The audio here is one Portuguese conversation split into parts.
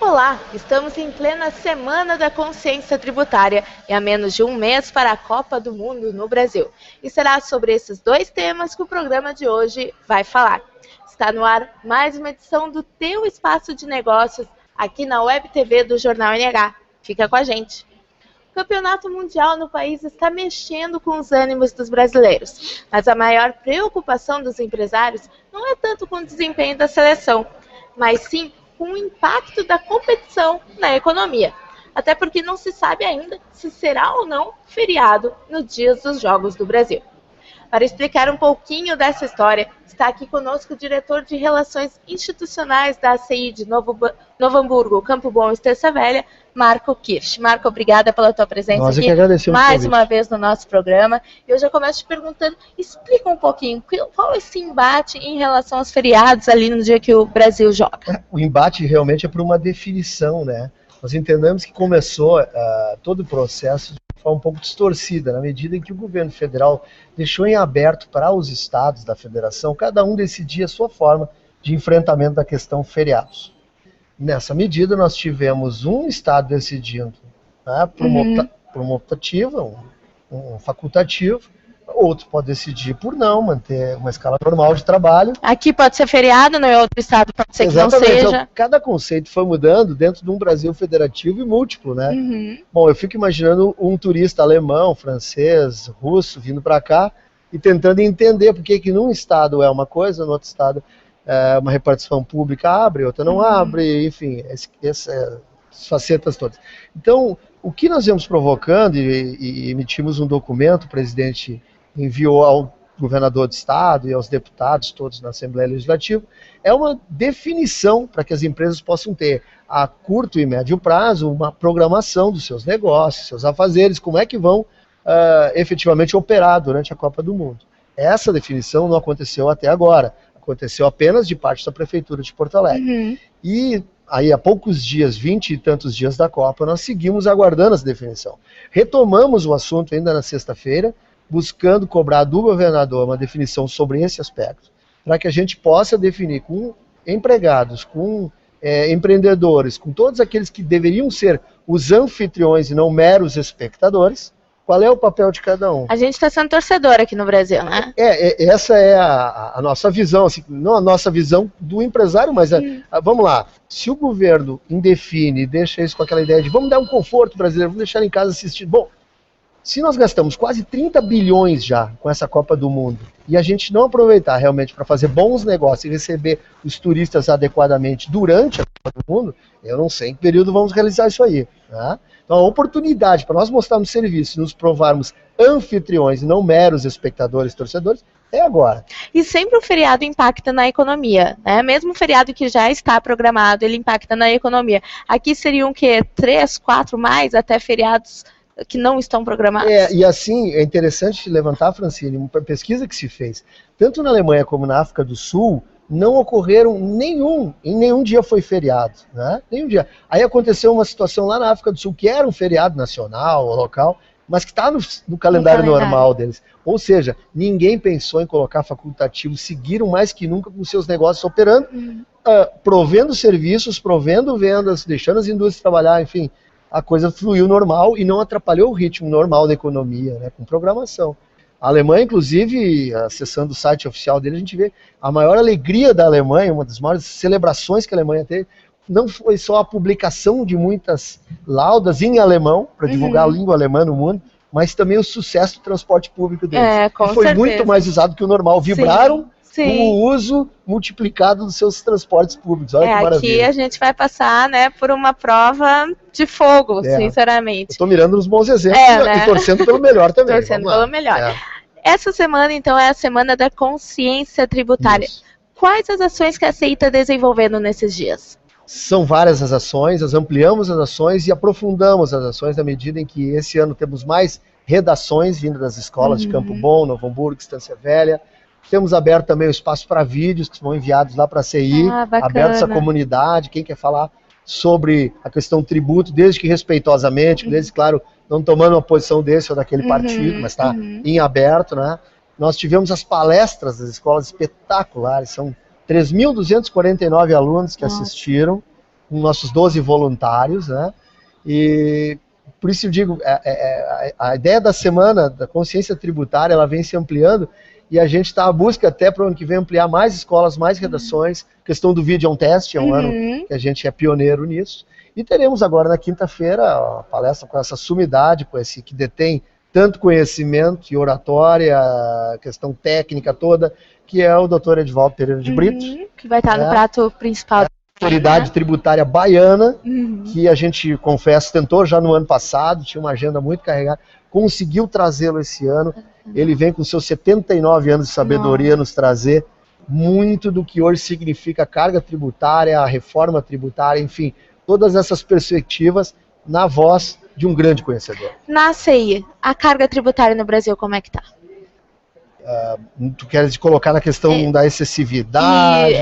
Olá, estamos em plena Semana da Consciência Tributária e há menos de um mês para a Copa do Mundo no Brasil. E será sobre esses dois temas que o programa de hoje vai falar. Está no ar mais uma edição do Teu Espaço de Negócios aqui na Web TV do Jornal NH. Fica com a gente. O campeonato mundial no país está mexendo com os ânimos dos brasileiros, mas a maior preocupação dos empresários não é tanto com o desempenho da seleção, mas sim com o impacto da competição na economia. Até porque não se sabe ainda se será ou não feriado nos dias dos Jogos do Brasil. Para explicar um pouquinho dessa história, está aqui conosco o diretor de Relações Institucionais da ACI de Novo Hamburgo, Campo Bom e Estância Velha, Marco Kirsch. Marco, obrigada pela tua presença Nós aqui que agradecemos mais uma vez no nosso programa. Eu já começo te perguntando, explica um pouquinho, qual é esse embate em relação aos feriados ali no dia que o Brasil joga? O embate realmente é por uma definição, né? Nós entendemos que começou todo o processo de forma um pouco distorcida, na medida em que o governo federal deixou em aberto para os estados da federação, cada um decidir a sua forma de enfrentamento da questão feriados. Nessa medida, nós tivemos um estado decidindo, né, por uma optativa, um facultativo, outro pode decidir por não, manter uma escala normal de trabalho. Aqui pode ser feriado, no outro estado pode ser Exatamente. Que não seja. Então, cada conceito foi mudando dentro de um Brasil federativo e múltiplo, né? Uhum. Bom, eu fico imaginando um turista alemão, francês, russo, vindo para cá e tentando entender por que num estado é uma coisa, no outro estado uma repartição pública abre, outra não abre, enfim, essas facetas todas. Então, o que nós viemos provocando e emitimos um documento, o presidente enviou ao governador do estado e aos deputados todos na Assembleia Legislativa, é uma definição para que as empresas possam ter a curto e médio prazo uma programação dos seus negócios, seus afazeres, como é que vão efetivamente operar durante a Copa do Mundo. Essa definição não aconteceu até agora, aconteceu apenas de parte da Prefeitura de Porto Alegre. Uhum. E aí, há poucos dias, 20 e tantos dias da Copa, nós seguimos aguardando essa definição. Retomamos o assunto ainda na sexta-feira, buscando cobrar do governador uma definição sobre esse aspecto, para que a gente possa definir com empregados, com empreendedores, com todos aqueles que deveriam ser os anfitriões e não meros espectadores, qual é o papel de cada um. A gente está sendo torcedor aqui no Brasil, né? Essa é a nossa visão, assim, não a nossa visão do empresário, mas vamos lá, se o governo indefine e deixa isso com aquela ideia de vamos dar um conforto brasileiro, vamos deixar em casa assistir, bom, se nós gastamos quase 30 bilhões já com essa Copa do Mundo e a gente não aproveitar realmente para fazer bons negócios e receber os turistas adequadamente durante a Copa do Mundo, eu não sei em que período vamos realizar isso aí. Né? Então a oportunidade para nós mostrarmos serviço e nos provarmos anfitriões e não meros espectadores, torcedores, é agora. E sempre o feriado impacta na economia, né? Mesmo o feriado que já está programado, ele impacta na economia. Aqui seriam o quê? 3, 4 mais até feriados que não estão programados. E assim, é interessante levantar, Francine, uma pesquisa que se fez, tanto na Alemanha como na África do Sul, não ocorreram em nenhum dia foi feriado, né? Nenhum dia. Aí aconteceu uma situação lá na África do Sul, que era um feriado nacional ou local, mas que está no calendário normal deles. Ou seja, ninguém pensou em colocar facultativo, seguiram mais que nunca com seus negócios operando, provendo serviços, provendo vendas, deixando as indústrias trabalhar, enfim, a coisa fluiu normal e não atrapalhou o ritmo normal da economia, né, com programação. A Alemanha, inclusive, acessando o site oficial dele, a gente vê a maior alegria da Alemanha, uma das maiores celebrações que a Alemanha teve, não foi só a publicação de muitas laudas em alemão, para divulgar a língua alemã no mundo, mas também o sucesso do transporte público deles. Com e foi certeza. muito mais usado que o normal. Vibraram Sim. com o uso multiplicado dos seus transportes públicos. Olha que maravilha. Aqui a gente vai passar, né, por uma prova de fogo, sinceramente. Estou mirando nos bons exemplos né? E torcendo pelo melhor também. Torcendo pelo melhor. Essa semana, então, é a Semana da Consciência Tributária. Isso. Quais as ações que a CEI está desenvolvendo nesses dias? São várias as ações, nós ampliamos as ações e aprofundamos as ações na medida em que esse ano temos mais redações vindo das escolas de Campo Bom, Novo Hamburgo, Estância Velha. Temos aberto também o espaço para vídeos que vão enviados lá para a CI, abertos à comunidade, quem quer falar sobre a questão do tributo, desde que respeitosamente, desde, claro, não tomando uma posição desse ou daquele partido, mas está em aberto, né? nós tivemos as palestras das escolas espetaculares, são 3.249 alunos que assistiram, com nossos 12 voluntários, né? E por isso eu digo, a ideia da Semana da Consciência Tributária, ela vem se ampliando, e a gente está à busca até para o ano que vem ampliar mais escolas, mais redações. A questão do vídeo é um teste, é um ano que a gente é pioneiro nisso. E teremos agora na quinta-feira a palestra com essa sumidade, com esse que detém tanto conhecimento e oratória, questão técnica toda, que é o Dr. Edvaldo Pereira de Brito. Que vai estar no prato principal. Autoridade tributária baiana, que a gente, confesso, tentou já no ano passado, tinha uma agenda muito carregada, conseguiu trazê-lo esse ano. Ele vem com seus 79 anos de sabedoria nos trazer muito do que hoje significa a carga tributária, a reforma tributária, enfim, todas essas perspectivas na voz de um grande conhecedor. Na CI, a carga tributária no Brasil, como é que está? Tu queres colocar na questão da excessividade,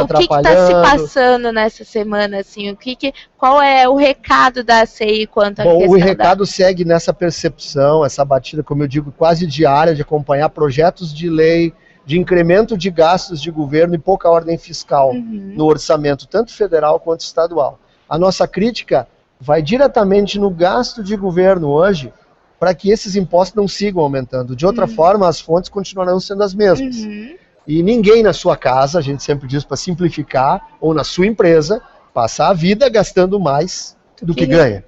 o que está se passando nessa semana, assim, qual é o recado da CI quanto à questão? O recado segue nessa percepção, essa batida, como eu digo, quase diária, de acompanhar projetos de lei, de incremento de gastos de governo e pouca ordem fiscal no orçamento, tanto federal quanto estadual. A nossa crítica vai diretamente no gasto de governo hoje, para que esses impostos não sigam aumentando. De outra forma, as fontes continuarão sendo as mesmas. E ninguém na sua casa, a gente sempre diz para simplificar, ou na sua empresa, passa a vida gastando mais do que ganha.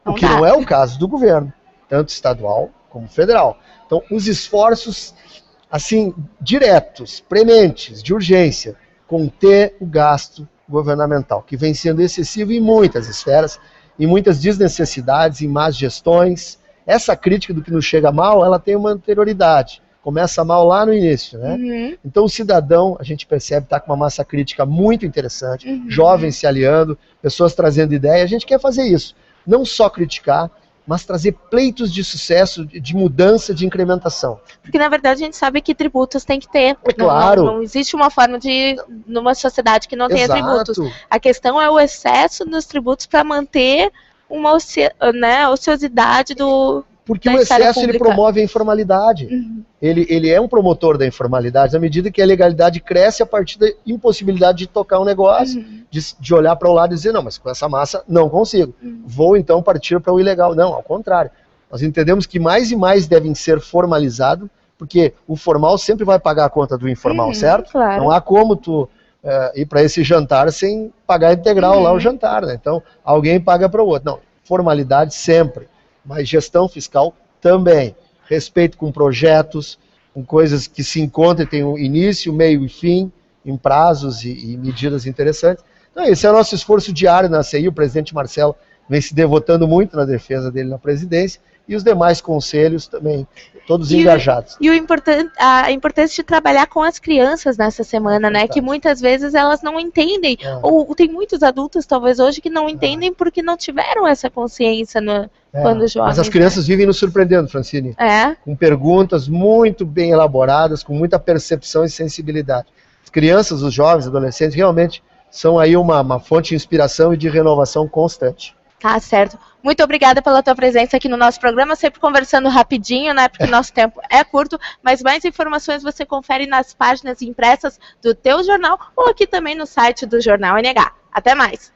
O que não é o caso do governo, tanto estadual como federal. Então, os esforços, assim, diretos, prementes, de urgência, conter o gasto governamental, que vem sendo excessivo em muitas esferas, em muitas desnecessidades, em más gestões. Essa crítica do que nos chega mal, ela tem uma anterioridade. Começa mal lá no início, né? Então o cidadão, a gente percebe, está com uma massa crítica muito interessante, jovens se aliando, pessoas trazendo ideia. A gente quer fazer isso. Não só criticar, mas trazer pleitos de sucesso, de mudança, de incrementação. Porque, na verdade, a gente sabe que tributos tem que ter. É claro. Não existe uma forma numa sociedade que não tenha tributos. A questão é o excesso dos tributos para manter uma ociosidade do... Porque o excesso ele promove a informalidade. Ele é um promotor da informalidade, na medida que a legalidade cresce a partir da impossibilidade de tocar um negócio, de olhar para o lado e dizer, não, mas com essa massa não consigo. Vou então partir para o ilegal. Não, ao contrário. Nós entendemos que mais e mais devem ser formalizados, porque o formal sempre vai pagar a conta do informal, certo? Claro. Não há como tu ir para esse jantar sem pagar integral lá o jantar, né? Então, alguém paga para o outro. Não, formalidade sempre. Mas gestão fiscal também. Respeito com projetos, com coisas que se encontram e tem um início, meio e fim, em prazos e medidas interessantes. Então esse é o nosso esforço diário na CI. O presidente Marcelo vem se devotando muito na defesa dele na presidência, e os demais conselhos também, todos engajados. E a importância de trabalhar com as crianças nessa semana, né? Que muitas vezes elas não entendem, ou tem muitos adultos talvez hoje que não entendem porque não tiveram essa consciência quando jovens. Mas as crianças vivem nos surpreendendo, Francine. Com perguntas muito bem elaboradas, com muita percepção e sensibilidade. As crianças, os jovens, adolescentes, realmente são aí uma fonte de inspiração e de renovação constante. Tá certo. Muito obrigada pela tua presença aqui no nosso programa, sempre conversando rapidinho, né, porque nosso tempo é curto, mas mais informações você confere nas páginas impressas do teu jornal ou aqui também no site do Jornal NH. Até mais!